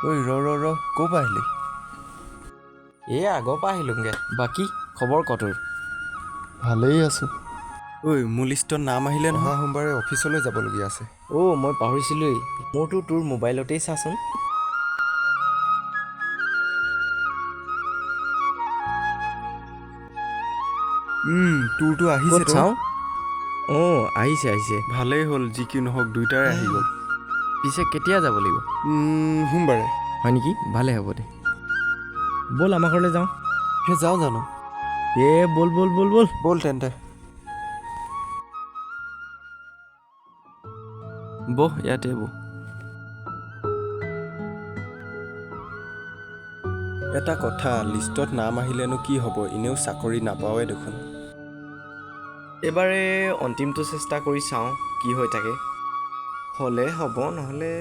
ঐ ৰ ক'ৰ পৰা আহিলি? এই আগৰ পৰা আহিলোঁগৈ। বাকী খবৰ কটোৰ? ভালেই আছোঁ। ঐ মোৰ লিষ্টত নাম আহিলে নহয়। সোমবাৰে অফিচলৈ যাবলগীয়া আছে। মই পাহৰিছিলোঁৱেই। মোৰতো তোৰ মোবাইলতেই চাচোন। তোৰতো আহিছে তো? চাওঁ। আহিছে। ভালেই হ'ল, যি কি নহওক দুইটাৰে আহি গ'ল। পিছে কেতিয়া যাব লাগিব? সোমবাৰে। হয় নেকি? ভালে হ'ব দে। ব'ল আমাৰ ঘৰলৈ যাওঁ। যাওঁ জানো? ব'ল। ব'ল তেন্তে। বহ ইয়াতে বহ। এটা কথা, লিষ্টত নাম আহিলেনো কি হ'ব? এনেও চাকৰি নাপাওঁৱে দেখোন। এইবাৰে অন্তিমটো চেষ্টা কৰি চাওঁ কি হৈ থাকে। হ'লে হ'ব, নহ'লে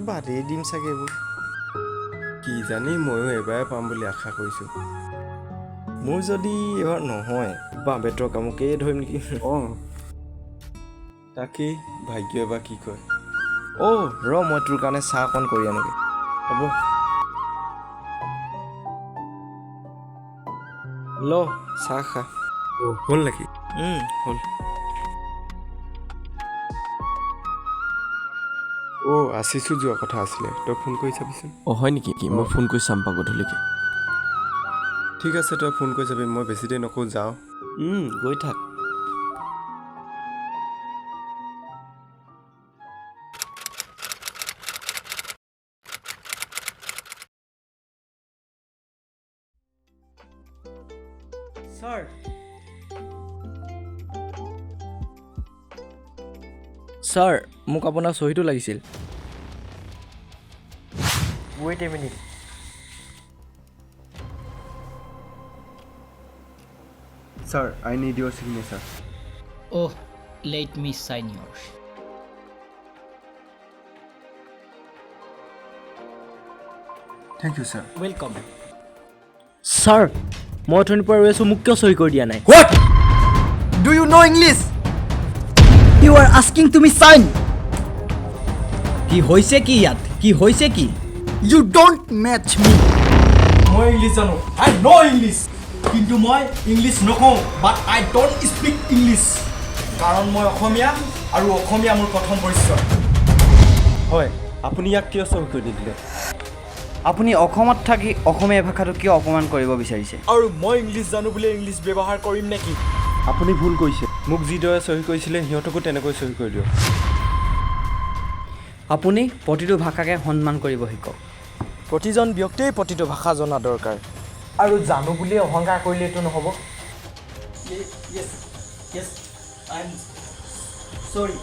বাদেই দিম চাগে এইবোৰ। কি জানি, ময়ো এইবাৰে পাম বুলি আশা কৰিছোঁ। মোৰ যদি এইবাৰ নহয়, বাঁহ বেতৰ কামকেই ধৰিম নেকি? তাকেই, ভাগ্যই বা কি কয়। মই তোৰ কাৰণে চাহ অকণ কৰি আনোগৈ। হ'ব। ল চাহ খা। হ'ল নেকি? হ'ল। আছিছো যোৱা কথা আছিলে, তই ফোন কৰি চাবিচোন। হয় নেকি? মই ফোন কৰি চাম পা গধূলিকৈ। ঠিক আছে, তই ফোন কৰি চাবি। মই বেছি দেৰি নকওঁ, যাওঁ। গৈ থাক। ছাৰ, মোক আপোনাৰ চহীটো লাগিছিল। Wait a minute. Sir, I need your signature. Oh, let me sign yours. Thank you, sir. Welcome. Sir, মই অথনিৰ পৰা ৰৈ আছোঁ, মোক কিয় চহী কৰি দিয়া নাই? What? Do you know English? You are asking to me sign. কি হৈছে কি ইয়াত? কি হৈছে কি? You don't match me. মই ইংলিছ জানো। I know English. কিন্তু মই ইংলিছ নকওঁ, বাট আই ডোণ্ট স্পীক ইংলিছ। কাৰণ মই অসমীয়া আৰু অসমীয়া মোৰ প্ৰথম পৰিচয়। হয়, আপুনি ইয়াক কিয় চহী কৰি দিলে? আপুনি অসমত থাকি অসমীয়া ভাষাটো কিয় অপমান কৰিব বিচাৰিছে? আৰু মই ইংলিছ জানো বুলি ইংলিছ ব্যৱহাৰ কৰিম নেকি? আপুনি ভুল কৰিছে। মোক যিদৰে চহী কৰিছিলে সিহঁতকো তেনেকৈ চহী কৰি দিয়ক। আপুনি প্ৰতিটো ভাষাকে সন্মান কৰিব শিকক। প্ৰতিজন ব্যক্তিয়ে প্ৰতিটো ভাষা জনা দৰকাৰ। আৰু জানো বুলিয়ে অহংকাৰ কৰিলেতো নহ'ব। Yes, I'm sorry.